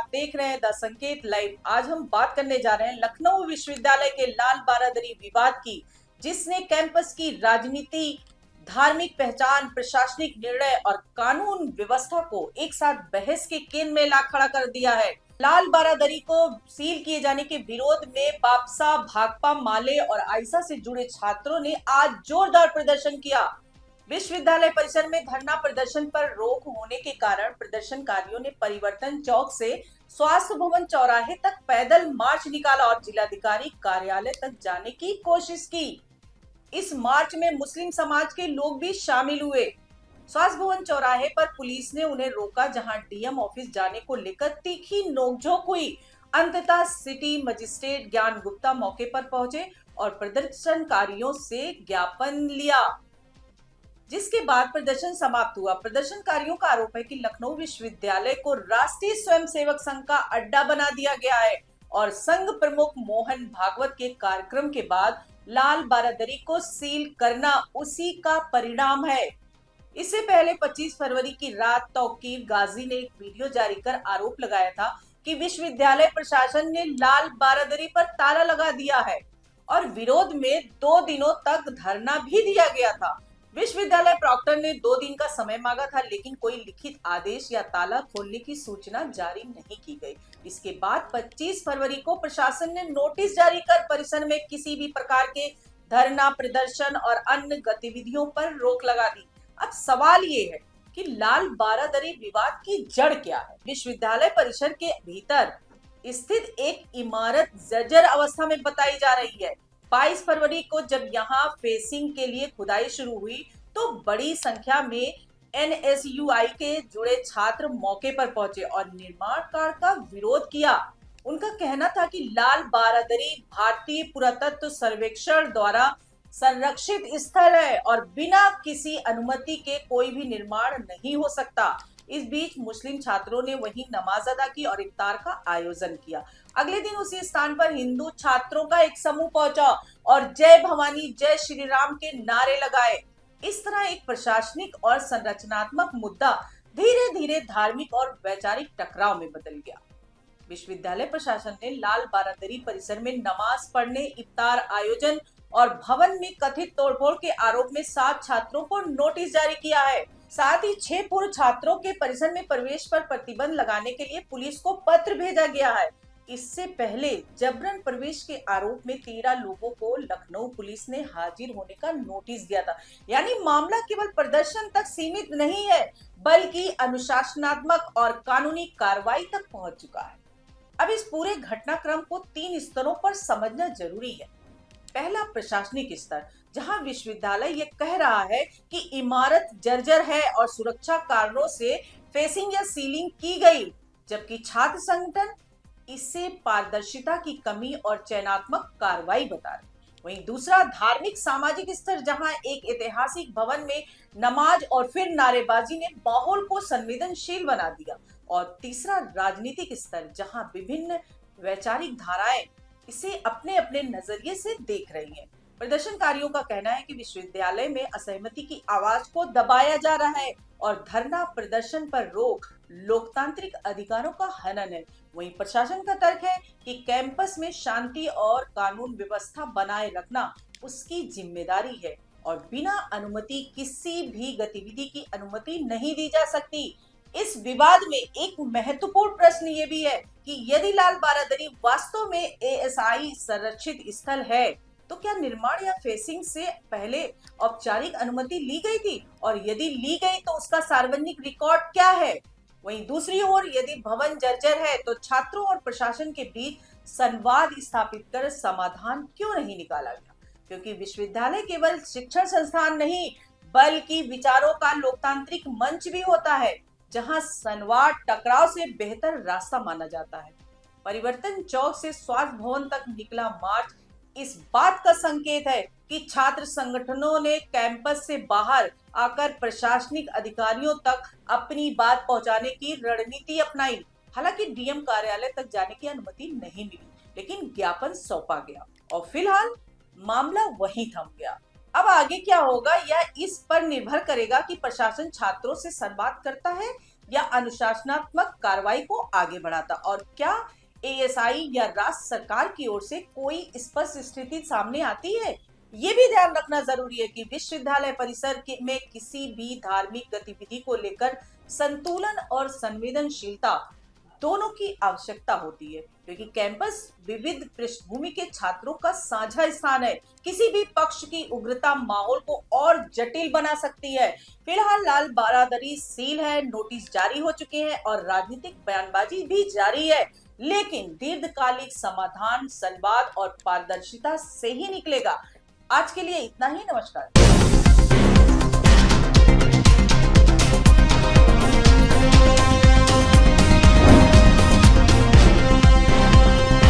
देख रहे हैं द संकेत लाइव। आज हम बात करने जा रहे हैं लखनऊ विश्वविद्यालय के लाल बारादरी विवाद की, जिसने कैंपस की राजनीति, धार्मिक पहचान, प्रशासनिक निर्णय और कानून व्यवस्था को एक साथ बहस के केंद्र में ला खड़ा कर दिया है। लाल बारादरी को सील किए जाने के विरोध में बापसा, भाकपा, माले और आइसा से जुड़े छात्रों ने आज जोरदार प्रदर्शन किया। विश्वविद्यालय परिसर में धरना प्रदर्शन पर रोक होने के कारण प्रदर्शनकारियों ने परिवर्तन चौक से स्वास्थ्य भवन चौराहे तक पैदल मार्च निकाला और जिलाधिकारी कार्यालय तक जाने की कोशिश की। इस मार्च में मुस्लिम समाज के लोग भी शामिल हुए। स्वास्थ्य भवन चौराहे पर पुलिस ने उन्हें रोका, जहां डीएम ऑफिस जाने को लेकर तीखी नोकझोंक हुई। अंततः सिटी मजिस्ट्रेट ज्ञान गुप्ता मौके पर पहुंचे और प्रदर्शनकारियों से ज्ञापन लिया, जिसके बाद प्रदर्शन समाप्त हुआ। प्रदर्शनकारियों का आरोप है कि लखनऊ विश्वविद्यालय को राष्ट्रीय स्वयंसेवक संघ का अड्डा बना दिया गया है और संघ प्रमुख मोहन भागवत के कार्यक्रम के बाद लाल बारादरी को सील करना उसी का परिणाम है। इससे पहले 25 फरवरी की रात तौकीर गाजी ने एक वीडियो जारी कर आरोप लगाया था कि विश्वविद्यालय प्रशासन ने लाल बारादरी पर ताला लगा दिया है और विरोध में 2 दिनों तक धरना भी दिया गया था। विश्वविद्यालय प्रॉक्टर ने 2 दिन का समय मांगा था, लेकिन कोई लिखित आदेश या ताला खोलने की सूचना जारी नहीं की गई। इसके बाद 25 फरवरी को प्रशासन ने नोटिस जारी कर परिसर में किसी भी प्रकार के धरना, प्रदर्शन और अन्य गतिविधियों पर रोक लगा दी। अब सवाल ये है कि लाल बारादरी विवाद की जड़ क्या है? विश्वविद्यालय परिसर के भीतर स्थित एक इमारत जर्जर अवस्था में बताई जा रही है। 22 फरवरी को जब यहाँ फेसिंग के लिए खुदाई शुरू हुई तो बड़ी संख्या में एनएसयूआई के जुड़े छात्र मौके पर पहुंचे और निर्माण कार्य का विरोध किया। उनका कहना था कि लाल बारादरी भारतीय पुरातत्व सर्वेक्षण द्वारा संरक्षित स्थल है और बिना किसी अनुमति के कोई भी निर्माण नहीं हो सकता। इस बीच मुस्लिम छात्रों ने वहीं नमाज अदा की और इफ्तार का आयोजन किया। अगले दिन उसी स्थान पर हिंदू छात्रों का एक समूह पहुंचा और जय भवानी, जय श्री राम के नारे लगाए। इस तरह एक प्रशासनिक और संरचनात्मक मुद्दा धीरे धीरे धार्मिक और वैचारिक टकराव में बदल गया। विश्वविद्यालय प्रशासन ने लाल बारादरी परिसर में नमाज पढ़ने, इफ्तार आयोजन और भवन में कथित तोड़फोड़ के आरोप में 7 छात्रों को नोटिस जारी किया है। साथ ही 6 पूर्व छात्रों के परिसर में प्रवेश पर प्रतिबंध लगाने के लिए पुलिस को पत्र भेजा गया है। इससे पहले जबरन प्रवेश के आरोप में 13 लोगों को लखनऊ पुलिस ने हाजिर होने का नोटिस दिया था। यानी मामला केवल प्रदर्शन तक सीमित नहीं है, बल्कि अनुशासनात्मक और कानूनी कार्रवाई तक पहुंच चुका है। अब इस पूरे घटनाक्रम को 3 स्तरों पर समझना जरूरी है। पहला, प्रशासनिक स्तर, जहां विश्वविद्यालय ये कह रहा है कि इमारत जर्जर है और सुरक्षा कारणों से फेसिंग या सीलिंग की गई, जबकि छात्र संगठन इसे पारदर्शिता की कमी और चयनात्मक कार्रवाई बता रहे। वहीं दूसरा, धार्मिक सामाजिक स्तर, जहां एक ऐतिहासिक भवन में नमाज और फिर नारेबाजी ने माहौल को संवेदनशील बना दिया। और तीसरा, राजनीतिक स्तर, जहां विभिन्न वैचारिक धाराएं इसे अपने अपने नजरिए से देख रही हैं। प्रदर्शनकारियों का कहना है कि विश्वविद्यालय में असहमति की आवाज को दबाया जा रहा है और धरना प्रदर्शन पर रोक लोकतांत्रिक अधिकारों का हनन है। वहीं प्रशासन का तर्क है कि कैंपस में शांति और कानून व्यवस्था बनाए रखना उसकी जिम्मेदारी है और बिना अनुमति किसी भी गतिविधि की अनुमति नहीं दी जा सकती। इस विवाद में एक महत्वपूर्ण प्रश्न ये भी है कि यदि लाल बारादरी वास्तव में एएसआई संरक्षित स्थल है, तो क्या निर्माण या फेसिंग से पहले औपचारिक अनुमति ली गई थी, और यदि ली गई तो उसका सार्वजनिक रिकॉर्ड क्या है? वहीं दूसरी ओर, यदि भवन जर्जर है तो छात्रों और प्रशासन के बीच संवाद स्थापित कर समाधान क्यों नहीं निकाला गया? क्योंकि विश्वविद्यालय केवल शिक्षण संस्थान नहीं, बल्कि विचारों का लोकतांत्रिक मंच भी होता है, जहां संवाद टकराव से बेहतर रास्ता माना जाता है। परिवर्तन चौक से स्वास्थ्य भवन तक निकला मार्च इस बात का संकेत है कि छात्र संगठनों ने कैंपस से बाहर आकर प्रशासनिक अधिकारियों तक अपनी बात पहुंचाने की रणनीति अपनाई। हालांकि डीएम कार्यालय तक जाने की अनुमति नहीं मिली, लेकिन ज्ञापन सौंपा गया और फिलहाल मामला वहीं थम गया। अब आगे क्या होगा यह इस पर निर्भर करेगा कि प्रशासन छात्रों से संवाद करता है या अनुशासनात्मक कार्रवाई को आगे बढ़ाता, और क्या एएसआई या राज्य सरकार की ओर से कोई स्पष्ट स्थिति सामने आती है? ये भी ध्यान रखना जरूरी है कि विश्वविद्यालय परिसर में किसी भी धार्मिक गतिविधि को लेकर संतुलन और संवेदनशीलता दोनों की आवश्यकता होती है, क्योंकि कैंपस विविध पृष्ठभूमि के छात्रों का साझा स्थान है। किसी भी पक्ष की उग्रता माहौल को और जटिल बना सकती है। फिलहाल लाल बारादरी सील है, नोटिस जारी हो चुके हैं और राजनीतिक बयानबाजी भी जारी है, लेकिन दीर्घकालिक समाधान संवाद और पारदर्शिता से ही निकलेगा। आज के लिए इतना ही। नमस्कार।